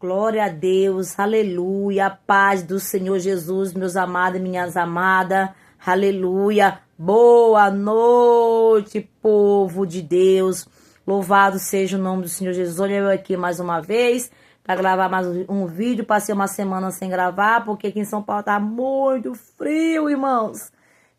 Glória a Deus, aleluia, a paz do Senhor Jesus, meus amados e minhas amadas, aleluia, boa noite, povo de Deus, louvado seja o nome do Senhor Jesus. Olha eu aqui mais uma vez, para gravar mais um vídeo, passei uma semana sem gravar, porque aqui em São Paulo tá muito frio, irmãos,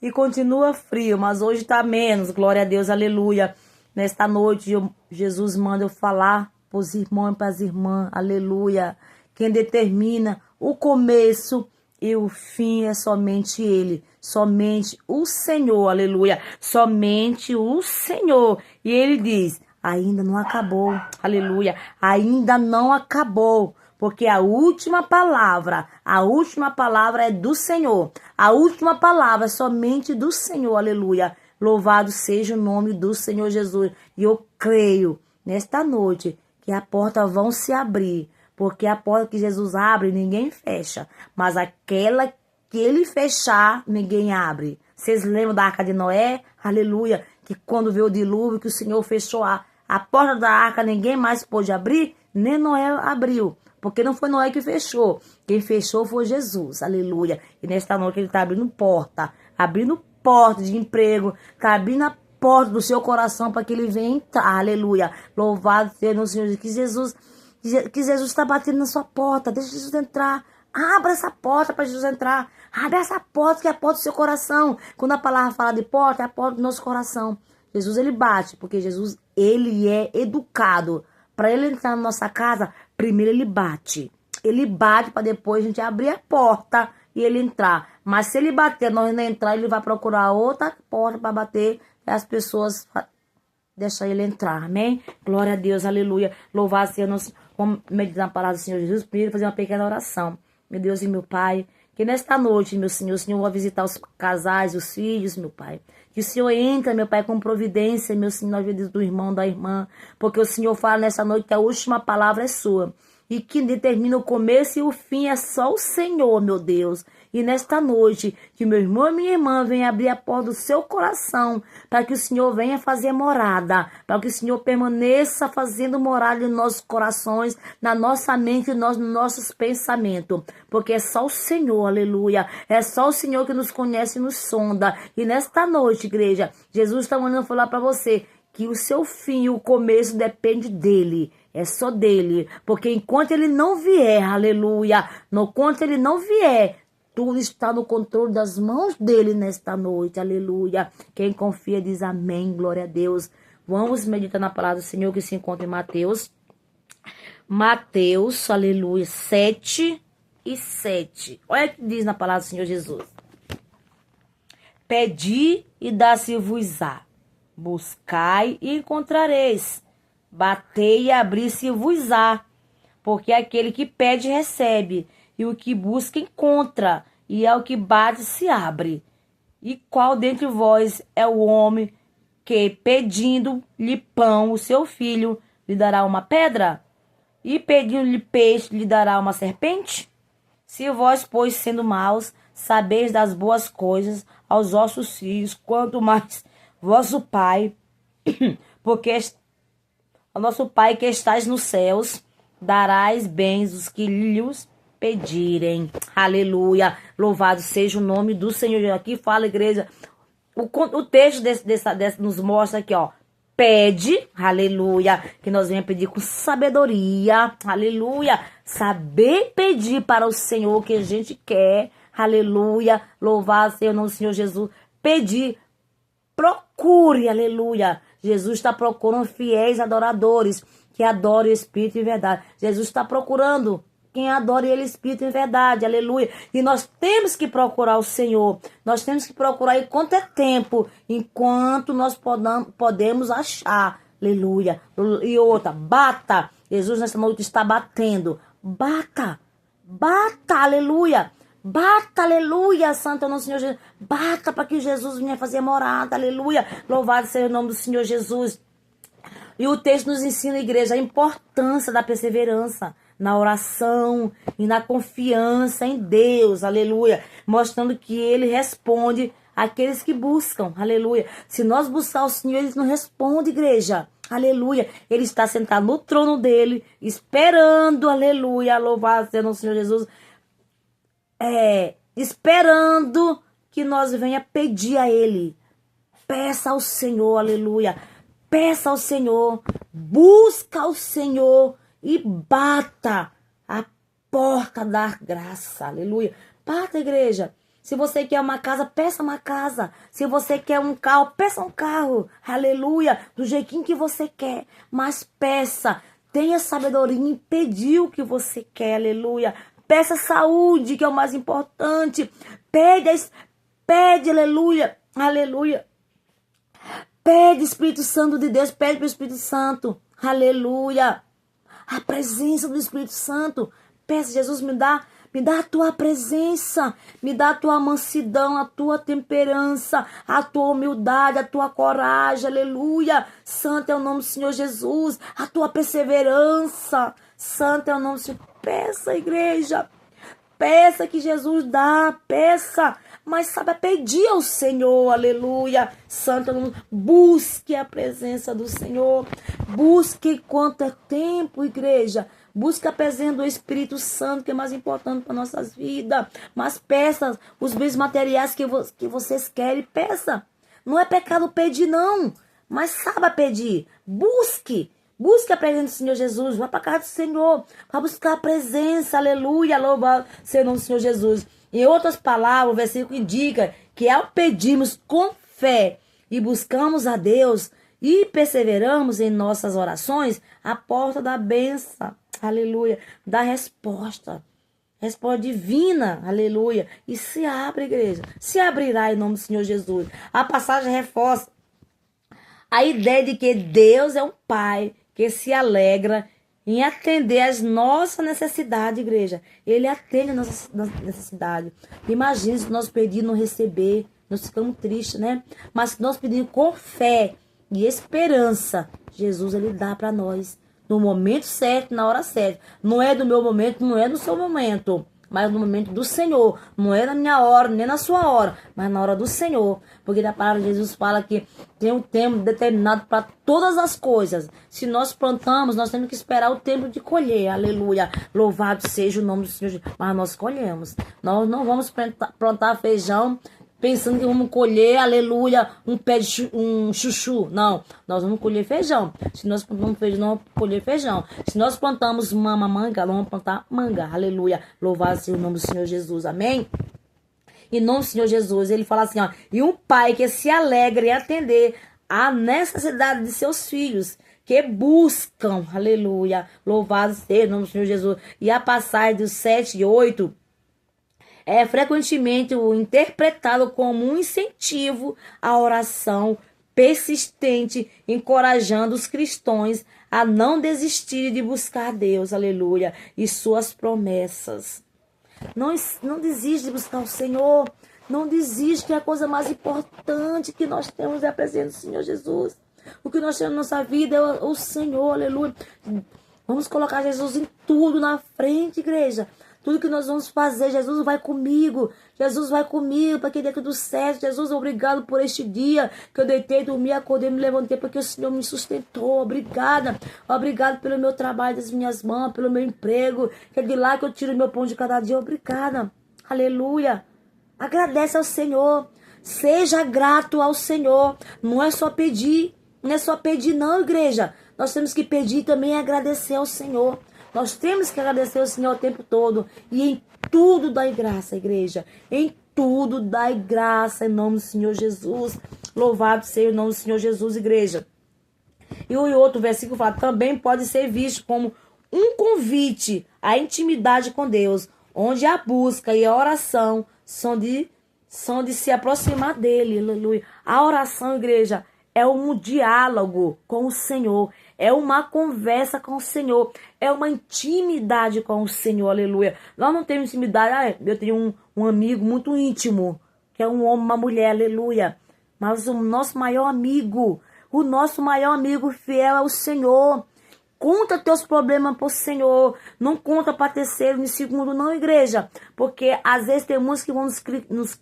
e continua frio, mas hoje tá menos, glória a Deus, aleluia. Nesta noite, Jesus manda eu falar para os irmãos e para as irmãs, aleluia. Quem determina o começo e o fim é somente Ele, somente o Senhor, aleluia. Somente o Senhor. E Ele diz, ainda não acabou, aleluia. Ainda não acabou. Porque a última palavra é do Senhor. A última palavra é somente do Senhor, aleluia. Louvado seja o nome do Senhor Jesus. E eu creio nesta noite que a porta vão se abrir. Porque a porta que Jesus abre, ninguém fecha. Mas aquela que ele fechar, ninguém abre. Vocês lembram da Arca de Noé? Aleluia. Que quando veio o dilúvio, que o Senhor fechou a porta da arca, ninguém mais pôde abrir. Nem Noé abriu. Porque não foi Noé que fechou. Quem fechou foi Jesus. Aleluia. E nesta noite ele está abrindo porta. Abrindo porta de emprego. Está abrindo a porta do seu coração para que ele venha entrar. Aleluia. Louvado seja o Senhor. Que Jesus está batendo na sua porta. Deixa Jesus entrar. Abra essa porta para Jesus entrar. Abre essa porta que é a porta do seu coração. Quando a palavra fala de porta, é a porta do nosso coração. Jesus, ele bate. Porque Jesus, ele é educado. Para ele entrar na nossa casa, primeiro ele bate. Ele bate para depois a gente abrir a porta e ele entrar. Mas se ele bater, nós não entrar, ele vai procurar outra porta para bater e as pessoas deixam ele entrar. Amém? Glória a Deus, aleluia. Louvado seja nosso. Vamos meditar na palavra do Senhor Jesus. Primeiro fazer uma pequena oração. Meu Deus e meu Pai, que nesta noite, meu Senhor, o Senhor vai visitar os casais, os filhos, meu Pai. Que o Senhor entra, meu Pai, com providência, meu Senhor, na vida do irmão, da irmã. Porque o Senhor fala nessa noite que a última palavra é sua. E que determina o começo e o fim é só o Senhor, meu Deus. E nesta noite, que meu irmão e minha irmã venham abrir a porta do seu coração, para que o Senhor venha fazer morada, para que o Senhor permaneça fazendo morada em nossos corações, na nossa mente e nos nossos pensamentos. Porque é só o Senhor, aleluia. É só o Senhor que nos conhece e nos sonda. E nesta noite, igreja, Jesus está mandando falar para você que o seu fim e o começo depende dele. É só dele. Porque enquanto ele não vier, aleluia, enquanto ele não vier, tudo está no controle das mãos dele nesta noite, aleluia. Quem confia diz amém, glória a Deus. Vamos meditar na palavra do Senhor que se encontra em Mateus. Mateus, aleluia, 7:7. Olha o que diz na palavra do Senhor Jesus. Pedi e dá-se-vos-á. Buscai e encontrareis. Batei e abri-se-vos-á. Porque aquele que pede recebe, e o que busca encontra, e ao que bate se abre. E qual dentre vós é o homem que, pedindo-lhe pão, o seu filho, lhe dará uma pedra? E pedindo-lhe peixe, lhe dará uma serpente? Se vós, pois, sendo maus, sabeis das boas coisas aos vossos filhos, quanto mais vosso Pai, porque ao nosso Pai que estais nos céus, darás bens os que lhes pedirem. Aleluia. Louvado seja o nome do Senhor. Aqui fala, igreja. O texto desse nos mostra aqui, ó. Pede, aleluia, que nós venhamos pedir com sabedoria, aleluia. Saber pedir para o Senhor o que a gente quer, aleluia. Louvado seja o nome do Senhor Jesus. Pedir, procure, aleluia. Jesus está procurando fiéis adoradores que adorem o Espírito em verdade. Jesus está procurando quem adora ele Espírito em verdade, aleluia. E nós temos que procurar o Senhor. Nós temos que procurar enquanto é tempo, enquanto nós podemos achar, aleluia. E outra, bata. Jesus nessa noite está batendo. Bata, bata, aleluia. Bata, aleluia, santo é o nosso Senhor Jesus. Bata para que Jesus venha fazer morada, aleluia. Louvado seja o nome do Senhor Jesus. E o texto nos ensina, igreja, a importância da perseverança na oração e na confiança em Deus, aleluia. Mostrando que ele responde àqueles que buscam, aleluia. Se nós buscar o Senhor, ele nos responde, igreja. Aleluia. Ele está sentado no trono dele, esperando, aleluia, louvado seja o Senhor Jesus, esperando que nós venha pedir a ele. Peça ao Senhor, aleluia. Peça ao Senhor, busca ao Senhor e bata a porta da graça, aleluia. Bata, igreja. Se você quer uma casa, peça uma casa. Se você quer um carro, peça um carro, aleluia, do jeitinho que você quer. Mas peça, tenha sabedoria em pedir o que você quer, aleluia. Peça saúde, que é o mais importante. Pede, aleluia, aleluia. Pede, Espírito Santo de Deus, pede para o Espírito Santo, aleluia, a presença do Espírito Santo. Peça, Jesus, me dá a tua presença, me dá a tua mansidão, a tua temperança, a tua humildade, a tua coragem, aleluia. Santo é o nome do Senhor Jesus, a tua perseverança, santo é o nome do Senhor. Peça, igreja, peça que Jesus dá, peça. Mas saiba pedir ao Senhor, aleluia. Santo, busque a presença do Senhor. Busque enquanto é tempo, igreja. Busque a presença do Espírito Santo, que é mais importante para nossas vidas. Mas peça os bens materiais que vocês querem, peça. Não é pecado pedir, não. Mas saiba pedir. Busque a presença do Senhor Jesus. Vá para a casa do Senhor. Vá buscar a presença, aleluia. Louva seja o nome do Senhor Jesus. Em outras palavras, o versículo indica que ao pedirmos com fé e buscamos a Deus e perseveramos em nossas orações, a porta da bênção, aleluia, da resposta divina, aleluia, e se abre, igreja, se abrirá em nome do Senhor Jesus. A passagem reforça a ideia de que Deus é um Pai que se alegra em atender as nossas necessidades, igreja. Ele atende a nossa necessidade. Imagina se nós pedirmos não receber, nós ficamos tristes, né? Mas se nós pedirmos com fé e esperança, Jesus, ele dá para nós. No momento certo, na hora certa. Não é do meu momento, não é do seu momento, mas no momento do Senhor. Não é na minha hora, nem na sua hora, mas na hora do Senhor. Porque a palavra de Jesus fala que tem um tempo determinado para todas as coisas. Se nós plantamos, nós temos que esperar o tempo de colher. Aleluia. Louvado seja o nome do Senhor. Mas nós colhemos. Nós não vamos plantar feijão pensando que vamos colher, aleluia, um chuchu. Não, nós vamos colher feijão. Se nós plantamos feijão, nós vamos colher feijão. Se nós plantamos manga, nós vamos plantar manga. Aleluia. Louvado seja o nome do Senhor Jesus. Amém? Em nome do Senhor Jesus, ele fala assim, ó, e um pai que se alegra em atender a necessidade de seus filhos, que buscam, aleluia, louvado seja o nome do Senhor Jesus. E a passagem dos 7 e 8 é frequentemente interpretado como um incentivo à oração persistente, encorajando os cristãos a não desistirem de buscar Deus, aleluia, e suas promessas. Não desiste de buscar o Senhor. Não desiste, que é a coisa mais importante que nós temos é a presença do Senhor Jesus. O que nós temos na nossa vida é o Senhor, aleluia. Vamos colocar Jesus em tudo na frente, igreja. Tudo que nós vamos fazer, Jesus vai comigo. Jesus vai comigo para que dê tudo certo. Jesus, obrigado por este dia que eu deitei, dormi, acordei, me levantei porque o Senhor me sustentou. Obrigada. Obrigado pelo meu trabalho das minhas mãos, pelo meu emprego. Que é de lá que eu tiro o meu pão de cada dia. Obrigada. Aleluia. Agradece ao Senhor. Seja grato ao Senhor. Não é só pedir. Não é só pedir não, igreja. Nós temos que pedir também e agradecer ao Senhor. Nós temos que agradecer ao Senhor o tempo todo. E em tudo dai graça, igreja. Em tudo dai graça em nome do Senhor Jesus. Louvado seja o nome do Senhor Jesus, igreja. E o outro versículo fala, também pode ser visto como um convite à intimidade com Deus, onde a busca e a oração são de se aproximar dele. Aleluia. A oração, igreja, é um diálogo com o Senhor. É uma conversa com o Senhor. É uma intimidade com o Senhor. Aleluia. Nós não temos intimidade. Eu tenho um amigo muito íntimo, que é um homem, uma mulher. Aleluia. Mas o nosso maior amigo fiel é o Senhor. Conta teus problemas para o Senhor. Não conta para terceiro nem segundo, não, igreja. Porque às vezes tem muitos que vão nos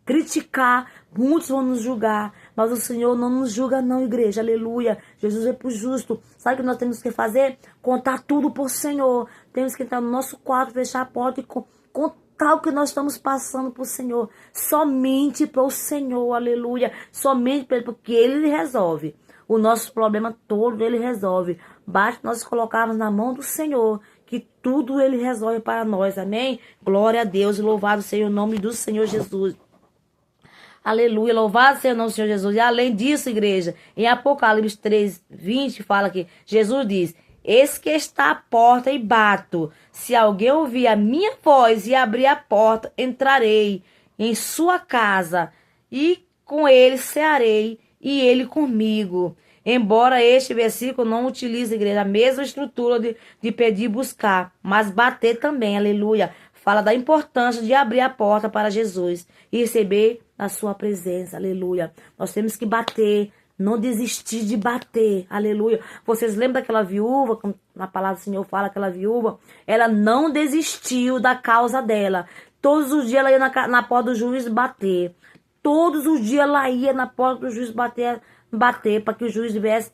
criticar, muitos vão nos julgar. Mas o Senhor não nos julga não, igreja, aleluia. Jesus é pro justo. Sabe o que nós temos que fazer? Contar tudo pro Senhor. Temos que entrar no nosso quarto, fechar a porta e contar o que nós estamos passando pro Senhor. Somente pro Senhor, aleluia. Somente para Ele, porque Ele resolve. O nosso problema todo Ele resolve. Basta nós colocarmos na mão do Senhor, que tudo Ele resolve para nós, amém? Glória a Deus, louvado seja o nome do Senhor Jesus. Aleluia, louvado seja o nome do Senhor Jesus. E além disso, igreja, em Apocalipse 3:20 fala que Jesus diz: eis que está a porta e bato. Se alguém ouvir a minha voz e abrir a porta, entrarei em sua casa e com ele cearei e ele comigo. Embora este versículo não utilize, igreja, a mesma estrutura de pedir e buscar, mas bater também, aleluia. Fala da importância de abrir a porta para Jesus e receber a sua presença, aleluia. Nós temos que bater, não desistir de bater, aleluia. Vocês lembram daquela viúva, como na palavra do Senhor fala, aquela viúva? Ela não desistiu da causa dela. Todos os dias ela ia na porta do juiz bater. Todos os dias ela ia na porta do juiz bater para que o juiz viesse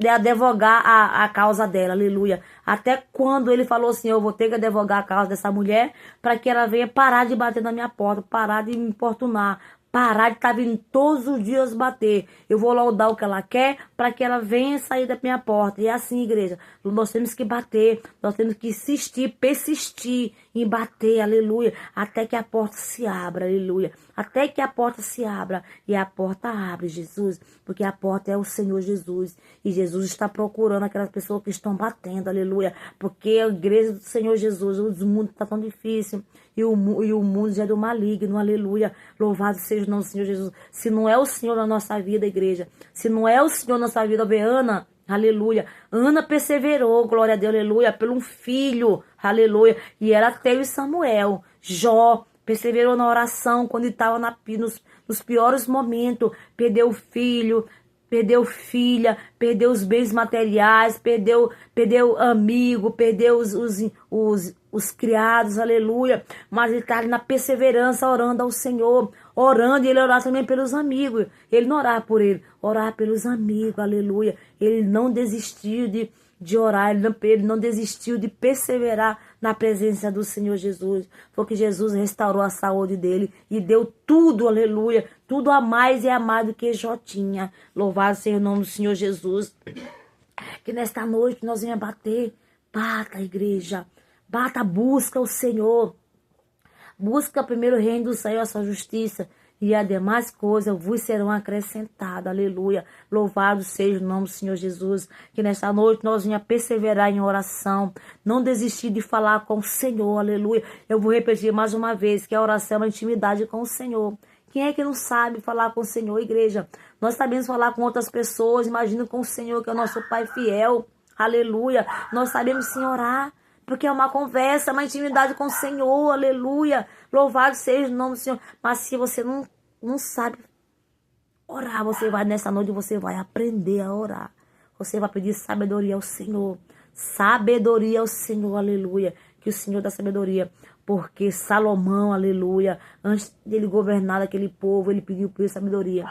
advogar a causa dela, aleluia. Até quando ele falou assim: eu vou ter que advogar a causa dessa mulher para que ela venha parar de bater na minha porta, parar de me importunar, parar de estar vindo todos os dias bater. Eu vou logo dar o que ela quer para que ela venha sair da minha porta. E é assim, igreja, nós temos que bater, nós temos que insistir, persistir em bater, aleluia, até que a porta se abra, aleluia. Até que a porta se abra. E a porta abre, Jesus, porque a porta é o Senhor Jesus. E Jesus está procurando aquelas pessoas que estão batendo, aleluia. Porque a igreja do Senhor Jesus, o mundo está tão difícil. E o mundo já é do maligno, aleluia. Louvado seja o nome do Senhor Jesus. Se não é o Senhor na nossa vida, igreja, se não é o Senhor na nossa vida, vê Ana, aleluia. Ana perseverou, glória a Deus, aleluia, pelo um filho, aleluia. E ela teve Samuel. Jó perseverou na oração quando estava nos piores momentos. Perdeu o filho, perdeu filha, perdeu os bens materiais, perdeu amigo, perdeu os criados, aleluia. Mas ele está ali na perseverança, orando ao Senhor, orando, e ele orava também pelos amigos. Ele não orava por ele, orava pelos amigos, aleluia. Ele não desistiu de orar, ele não desistiu de perseverar na presença do Senhor Jesus. Foi que Jesus restaurou a saúde dele e deu tudo, aleluia, tudo a mais e a mais do que Jó tinha. Louvado seja o nome do Senhor Jesus. Que nesta noite nós venhamos bater. Bata, igreja, bata, busca o Senhor. Busca primeiro o reino do Senhor, a sua justiça, e as demais coisas vos serão acrescentadas, aleluia. Louvado seja o nome do Senhor Jesus. Que nesta noite nós venhamos perseverar em oração, não desistir de falar com o Senhor, aleluia. Eu vou repetir mais uma vez que a oração é uma intimidade com o Senhor. Quem é que não sabe falar com o Senhor, igreja? Nós sabemos falar com outras pessoas, imagina com o Senhor, que é o nosso Pai fiel, aleluia. Nós sabemos sim orar, porque é uma conversa, uma intimidade com o Senhor, aleluia. Louvado seja o nome do Senhor. Mas se você não sabe orar, você vai nessa noite, você vai aprender a orar. Você vai pedir sabedoria ao Senhor. Sabedoria ao Senhor, aleluia. Que o Senhor dá sabedoria. Porque Salomão, aleluia, antes dele governar aquele povo, ele pediu por sabedoria.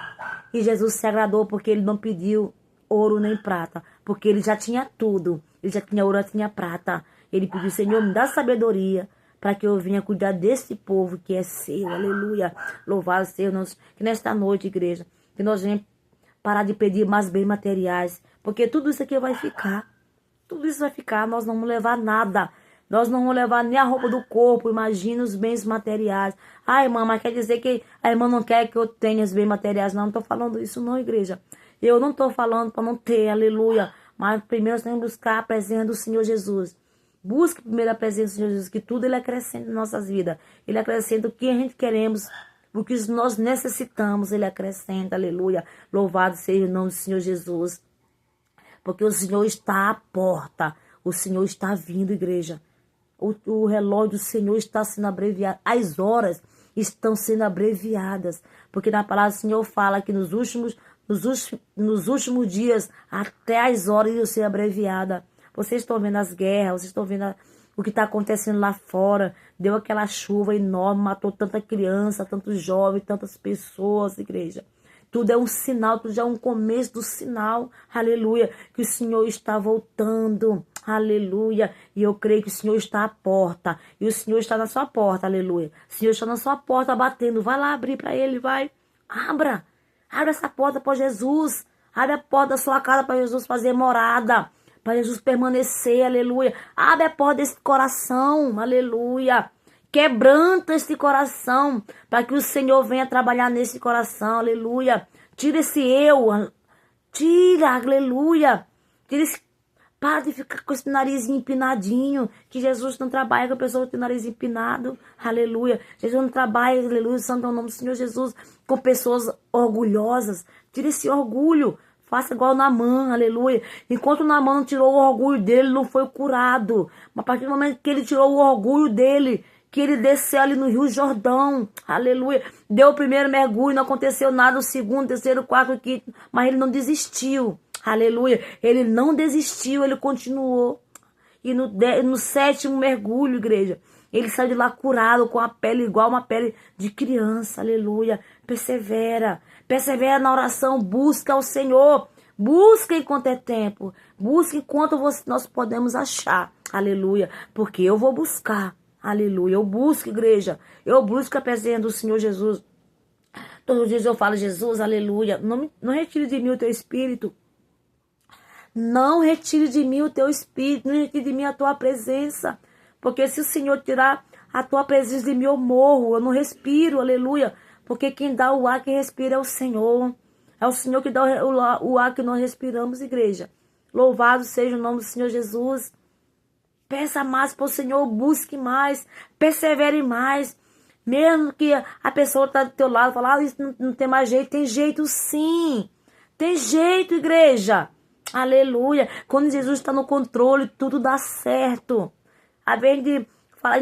E Jesus se agradou porque ele não pediu ouro nem prata. Porque ele já tinha tudo. Ele já tinha ouro, já tinha prata. Ele pediu: Senhor, me dá sabedoria para que eu venha cuidar desse povo que é seu, aleluia. Louvado seja Deus. Que nesta noite, igreja, que nós venhamos parar de pedir mais bens materiais, porque tudo isso aqui vai ficar. Tudo isso vai ficar, nós não vamos levar nada. Nós não vamos levar nem a roupa do corpo, imagina os bens materiais. Ai, irmã, mas quer dizer que a irmã não quer que eu tenha os bens materiais? Não estou falando isso não, igreja. Eu não estou falando para não ter, aleluia. Mas primeiro nós temos que buscar a presença do Senhor Jesus. Busque primeiro a presença do Senhor Jesus, que tudo Ele acrescenta em nossas vidas. Ele acrescenta o que a gente queremos, o que nós necessitamos, Ele acrescenta, aleluia. Louvado seja o nome do Senhor Jesus. Porque o Senhor está à porta, o Senhor está vindo, igreja. O relógio do Senhor está sendo abreviado, as horas estão sendo abreviadas. Porque na palavra do Senhor fala que nos últimos dias, até as horas iam ser abreviadas. Vocês estão vendo as guerras, vocês estão vendo o que está acontecendo lá fora. Deu aquela chuva enorme, matou tanta criança, tantos jovens, tantas pessoas, igreja. Tudo é um sinal, tudo já é um começo do sinal, aleluia, que o Senhor está voltando, aleluia. E eu creio que o Senhor está à porta, e o Senhor está na sua porta, aleluia. O Senhor está na sua porta batendo, vai lá abrir para Ele, vai, abra essa porta para Jesus, abre a porta da sua casa para Jesus fazer morada, para Jesus permanecer, aleluia. Abre a porta desse coração, aleluia. Quebranta esse coração, para que o Senhor venha trabalhar nesse coração, aleluia. Tira esse eu, tira, aleluia. Tira esse, para de ficar com esse nariz empinadinho, que Jesus não trabalha com a pessoa que tem o nariz empinado, aleluia. Jesus não trabalha, aleluia, santo é o nome do Senhor Jesus, com pessoas orgulhosas. Tira esse orgulho. Faça igual o Naamã, aleluia. Enquanto o Naamã não tirou o orgulho dele, não foi curado. Mas a partir do momento que ele tirou o orgulho dele, que ele desceu ali no Rio Jordão, aleluia. Deu o primeiro mergulho, não aconteceu nada, o segundo, terceiro, quarto, quinto. Mas ele não desistiu, aleluia. Ele não desistiu, ele continuou. E no sétimo mergulho, igreja, ele saiu de lá curado, com a pele igual uma pele de criança, aleluia. Persevera na oração, busca ao Senhor, busca enquanto é tempo, busca enquanto nós podemos achar, aleluia, porque eu vou buscar, aleluia, eu busco, igreja, eu busco a presença do Senhor Jesus. Todos os dias eu falo, Jesus, aleluia, não retire de mim o teu espírito, não retire de mim o teu espírito, não retire de mim a tua presença, porque se o Senhor tirar a tua presença de mim, eu morro, eu não respiro, aleluia. Porque quem dá o ar que respira é o Senhor. É o Senhor que dá o ar que nós respiramos, igreja. Louvado seja o nome do Senhor Jesus. Peça mais para o Senhor, busque mais, persevere mais. Mesmo que a pessoa está do teu lado, fala, isso não tem mais jeito. Tem jeito sim. Tem jeito, igreja. Aleluia. Quando Jesus está no controle, tudo dá certo. A vez de falar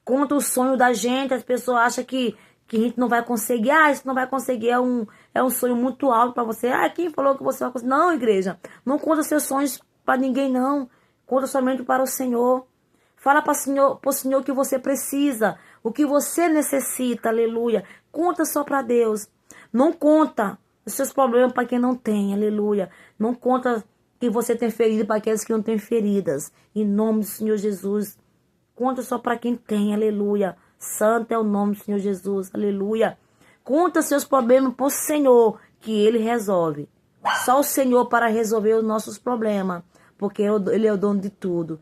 contra o sonho da gente, as pessoas acham que a gente não vai conseguir. Isso não vai conseguir, é um sonho muito alto para você. Quem falou que você vai conseguir? Não, igreja, não conta seus sonhos para ninguém, não. Conta somente para o Senhor. Fala para o Senhor que você precisa, o que você necessita, aleluia. Conta só para Deus. Não conta os seus problemas para quem não tem, aleluia. Não conta que você tem ferido para aqueles que não têm feridas. Em nome do Senhor Jesus. Conta só para quem tem, aleluia. Santo é o nome do Senhor Jesus, aleluia. Conta seus problemas para o Senhor, que Ele resolve. Só o Senhor para resolver os nossos problemas, porque Ele é o dono de tudo.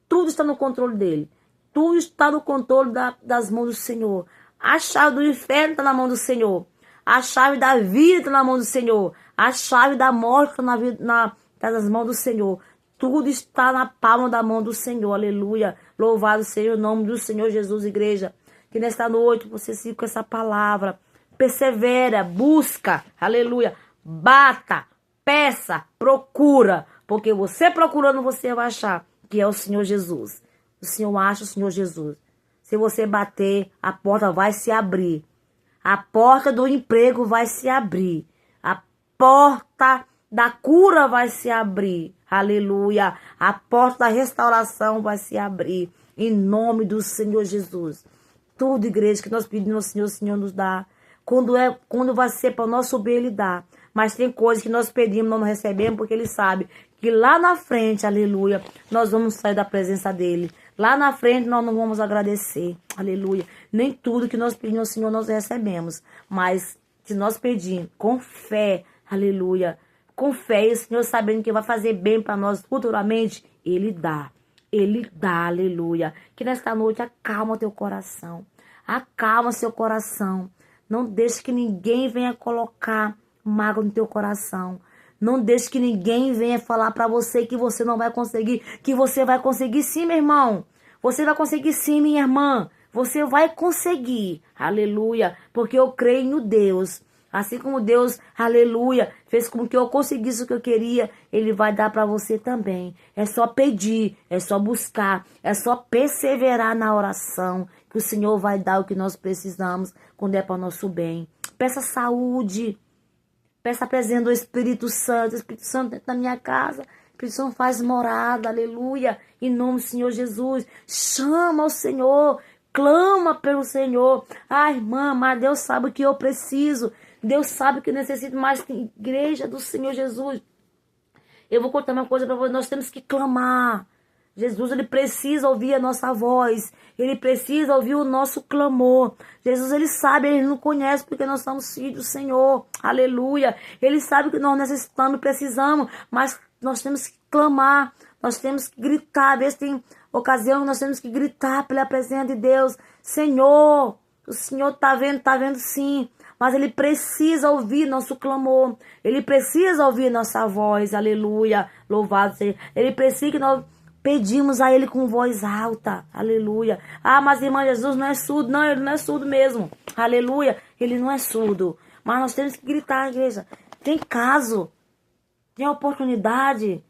Tudo está no controle dEle. Tudo está no controle das mãos do Senhor. A chave do inferno está na mão do Senhor. A chave da vida está na mão do Senhor. A chave da morte está nas mãos do Senhor. Tudo está na palma da mão do Senhor, aleluia. Louvado seja o nome do Senhor Jesus, igreja. Que nesta noite você siga com essa palavra. Persevera, busca, aleluia. Bata, peça, procura. Porque você procurando, você vai achar que é o Senhor Jesus. O Senhor acha o Senhor Jesus. Se você bater, a porta vai se abrir. A porta do emprego vai se abrir. A porta da cura vai se abrir. Aleluia. A porta da restauração vai se abrir. Em nome do Senhor Jesus. Tudo, igreja, que nós pedimos ao Senhor, o Senhor nos dá. Quando vai ser para nós subir, Ele dá. Mas tem coisas que nós pedimos, não recebemos, porque Ele sabe que lá na frente, aleluia, nós vamos sair da presença dEle. Lá na frente nós não vamos agradecer, aleluia. Nem tudo que nós pedimos ao Senhor nós recebemos. Mas se nós pedirmos com fé, aleluia, com fé, e o Senhor sabendo que vai fazer bem para nós futuramente, Ele dá. Ele dá, aleluia. Que nesta noite acalma teu coração. Acalma seu coração. Não deixe que ninguém venha colocar mágoa no teu coração. Não deixe que ninguém venha falar para você que você não vai conseguir. Que você vai conseguir sim, meu irmão. Você vai conseguir sim, minha irmã. Você vai conseguir. Aleluia. Porque eu creio no Deus. Assim como Deus, aleluia, fez com que eu conseguisse o que eu queria, Ele vai dar para você também. É só pedir, é só buscar, é só perseverar na oração, que o Senhor vai dar o que nós precisamos quando é para o nosso bem. Peça saúde, peça a presença do Espírito Santo. O Espírito Santo dentro da minha casa, o Espírito Santo faz morada, aleluia, em nome do Senhor Jesus. Chama ao Senhor, clama pelo Senhor. Irmã, mas Deus sabe o que eu preciso. Deus sabe que necessita mais que igreja do Senhor Jesus. Eu vou contar uma coisa para vocês. Nós temos que clamar. Jesus, ele precisa ouvir a nossa voz. Ele precisa ouvir o nosso clamor. Jesus, ele sabe, ele não conhece porque nós somos filhos do Senhor. Aleluia. Ele sabe que nós necessitamos, precisamos, mas nós temos que clamar. Nós temos que gritar. Às vezes tem ocasião que nós temos que gritar pela presença de Deus. Senhor, o Senhor está vendo sim. Mas ele precisa ouvir nosso clamor. Ele precisa ouvir nossa voz. Aleluia. Louvado seja. Ele precisa que nós pedimos a ele com voz alta. Aleluia. Ah, mas irmã, Jesus não é surdo. Não, ele não é surdo mesmo. Aleluia. Ele não é surdo. Mas nós temos que gritar, igreja. Tem caso, tem oportunidade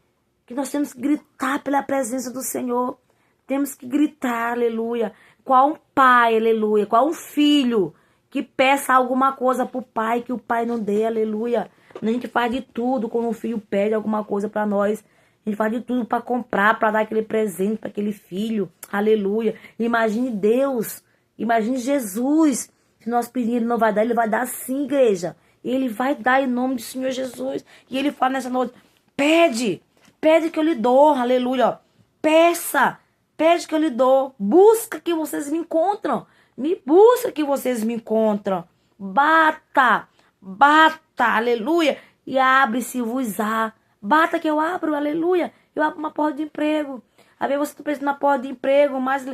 que nós temos que gritar pela presença do Senhor. Temos que gritar, aleluia. Qual um pai, aleluia. Qual um filho que peça alguma coisa pro pai que o pai não dê, aleluia. A gente faz de tudo quando um filho pede alguma coisa para nós. A gente faz de tudo para comprar, para dar aquele presente para aquele filho. Aleluia. Imagine Deus. Imagine Jesus. Se nós pedirmos, ele não vai dar, ele vai dar sim, igreja. Ele vai dar em nome do Senhor Jesus. E ele fala nessa noite, pede. Pede que eu lhe dou. Aleluia. Peça. Pede que eu lhe dou. Busca que vocês me encontram. Me busca que vocês me encontram. Bata. Bata. Aleluia. E abre-se-vos-á. Bata que eu abro, aleluia. Eu abro uma porta de emprego. Às vezes você está pensando na porta de emprego, mas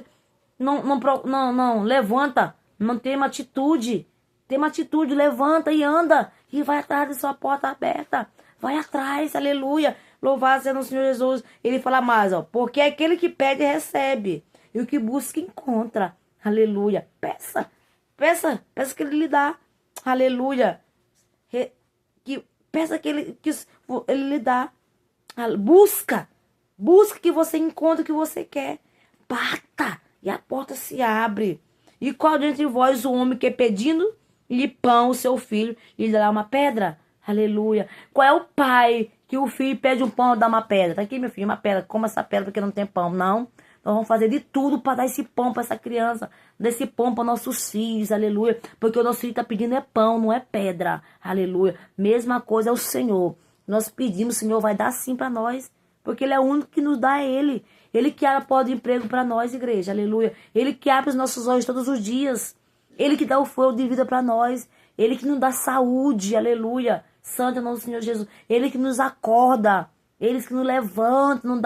não, levanta. Não tem uma atitude. Tem uma atitude, levanta e anda. E vai atrás da sua porta aberta. Vai atrás, aleluia. Louvado seja o Senhor Jesus. Ele fala mais, ó. Porque aquele que pede, recebe. E o que busca, encontra. Aleluia. Peça. Peça que ele lhe dá. Aleluia. Peça que ele lhe dá. Busca que você encontre o que você quer. Bata e a porta se abre. E qual dentre vós o homem que pedindo lhe pão, o seu filho, lhe dará uma pedra? Aleluia. Qual é o pai que o filho pede um pão e dá uma pedra? Tá aqui, meu filho, uma pedra. Coma essa pedra porque não tem pão. Não. Nós vamos fazer de tudo para dar esse pão para essa criança. Dar esse pão para nossos filhos. Aleluia. Porque o nosso filho está pedindo é pão, não é pedra. Aleluia. Mesma coisa é o Senhor. Nós pedimos, o Senhor vai dar sim para nós. Porque ele é o único que nos dá ele. Ele que abre a porta de emprego para nós, igreja. Aleluia. Ele que abre os nossos olhos todos os dias. Ele que dá o fogo de vida para nós. Ele que nos dá saúde. Aleluia. Santo é o nosso Senhor Jesus. Ele que nos acorda. Ele que nos levanta. Não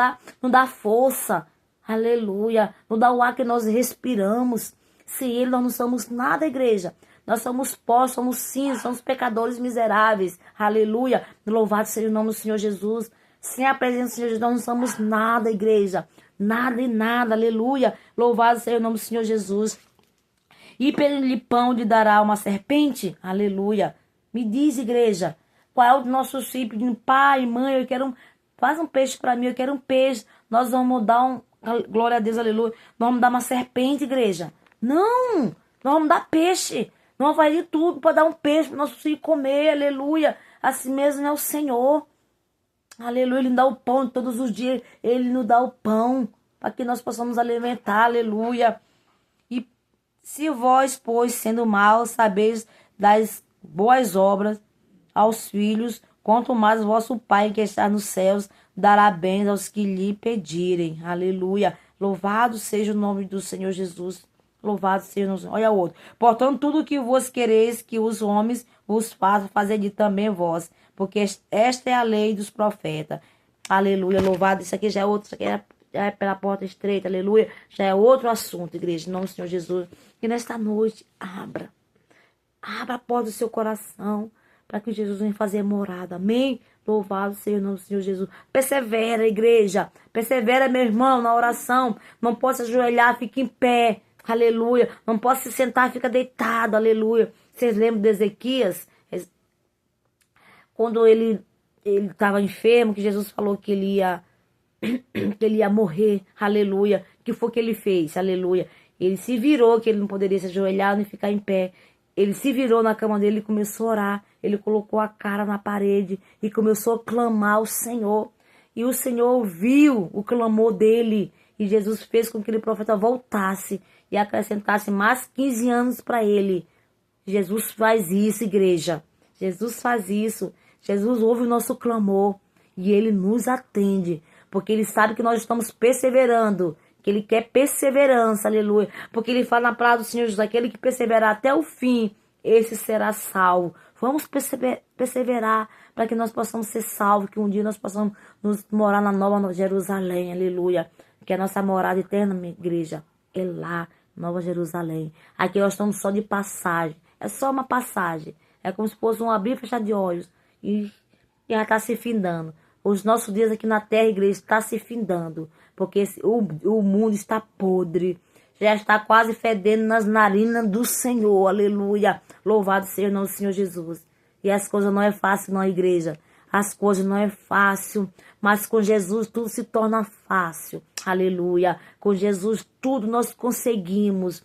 dá força. Aleluia. Não dá o ar que nós respiramos. Sem ele nós não somos nada, igreja. Nós somos pó, somos cinza, somos pecadores miseráveis. Aleluia. Louvado seja o nome do Senhor Jesus. Sem a presença do Senhor Jesus nós não somos nada, igreja. Nada e nada. Aleluia. Louvado seja o nome do Senhor Jesus. E pelo pão lhe dará uma serpente. Aleluia. Me diz, igreja, qual é o nosso filho pedindo, pai, mãe, eu quero faz um peixe para mim, eu quero um peixe. Nós vamos dar glória a Deus, aleluia. Nós vamos dar uma serpente, igreja. Não, nós vamos dar peixe. Nós vamos fazer tudo para dar um peixe para o nosso filho comer, aleluia. Assim mesmo é o Senhor. Aleluia, ele nos dá o pão todos os dias. Ele nos dá o pão para que nós possamos alimentar, aleluia. E se vós, pois, sendo maus, sabeis das boas obras aos filhos, quanto mais vosso Pai que está nos céus dará bens aos que lhe pedirem. Aleluia. Louvado seja o nome do Senhor Jesus. Louvado seja o nome. Olha o outro. Portanto, tudo o que vos quereis que os homens vos façam, fazei também vós. Porque esta é a lei dos profetas. Aleluia. Louvado. Isso aqui já é outro. Isso aqui é pela porta estreita. Aleluia. Já é outro assunto, igreja. Em nome do Senhor Jesus. E nesta noite, abra a porta do seu coração. Para que Jesus venha fazer morada. Amém? Louvado seja o nome do Senhor Jesus. Persevera, igreja. Persevera, meu irmão, na oração. Não possa ajoelhar, fique em pé. Aleluia. Não possa se sentar, fica deitado. Aleluia. Vocês lembram de Ezequias? Quando ele estava enfermo, que Jesus falou que ele ia morrer. Aleluia. O que foi que ele fez? Aleluia. Ele se virou, que ele não poderia se ajoelhar nem ficar em pé. Ele se virou na cama dele e começou a orar. Ele colocou a cara na parede e começou a clamar ao Senhor. E o Senhor ouviu o clamor dele. E Jesus fez com que aquele profeta voltasse e acrescentasse mais 15 anos para ele. Jesus faz isso, igreja. Jesus faz isso. Jesus ouve o nosso clamor e ele nos atende, porque ele sabe que nós estamos perseverando, que ele quer perseverança, aleluia. Porque ele fala na palavra do Senhor Jesus, aquele que perseverar até o fim, esse será salvo. Vamos perseverar para que nós possamos ser salvos, que um dia nós possamos nos morar na Nova Jerusalém, aleluia. Que é a nossa morada eterna, minha igreja, é lá, Nova Jerusalém. Aqui nós estamos só de passagem, é só uma passagem. É como se fosse um abrir e fechar de olhos e já está se findando. Os nossos dias aqui na terra, igreja, está se findando, porque o mundo está podre. Já está quase fedendo nas narinas do Senhor, aleluia. Louvado seja o nome do Senhor Jesus. E as coisas não é fácil, não, igreja. As coisas não é fácil, mas com Jesus tudo se torna fácil, aleluia. Com Jesus tudo nós conseguimos.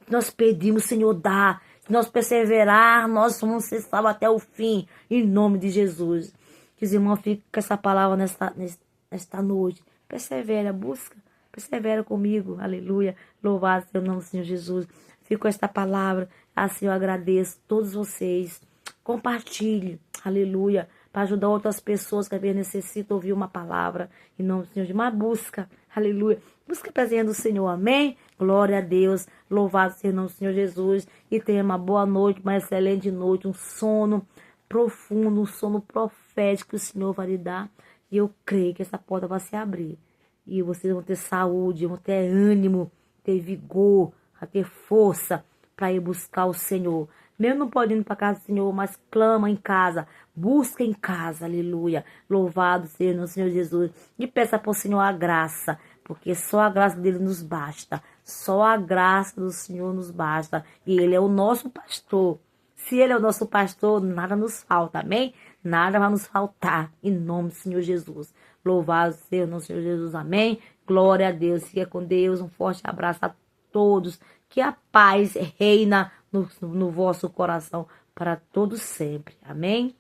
Nós pedimos, Senhor, dá. Se nós perseverar, nós vamos ser salvos até o fim, em nome de Jesus. Que os irmãos fiquem com essa palavra nesta noite. Persevera, busca. Persevera comigo, aleluia. Louvado seja o nome do Senhor Jesus. Fico com esta palavra, assim eu agradeço a todos vocês. Compartilhe, aleluia, para ajudar outras pessoas que às vezes necessitam ouvir uma palavra em nome do Senhor Jesus. Mas busca, aleluia. Busca a presença do Senhor, amém? Glória a Deus. Louvado seja o nome do Senhor Jesus. E tenha uma boa noite, uma excelente noite, um sono profundo, um sono profético que o Senhor vai lhe dar. E eu creio que essa porta vai se abrir. E vocês vão ter saúde, vão ter ânimo, ter vigor, a ter força para ir buscar o Senhor. Mesmo não pode ir para casa do Senhor, mas clama em casa, busca em casa, aleluia. Louvado seja o Senhor Jesus. E peça para o Senhor a graça, porque só a graça dele nos basta. Só a graça do Senhor nos basta. E ele é o nosso pastor. Se ele é o nosso pastor, nada nos falta, amém? Nada vai nos faltar, em nome do Senhor Jesus. Louvado seja o nosso Senhor Jesus, amém? Glória a Deus, fica com Deus, um forte abraço a todos, que a paz reina no vosso coração para todos sempre, amém?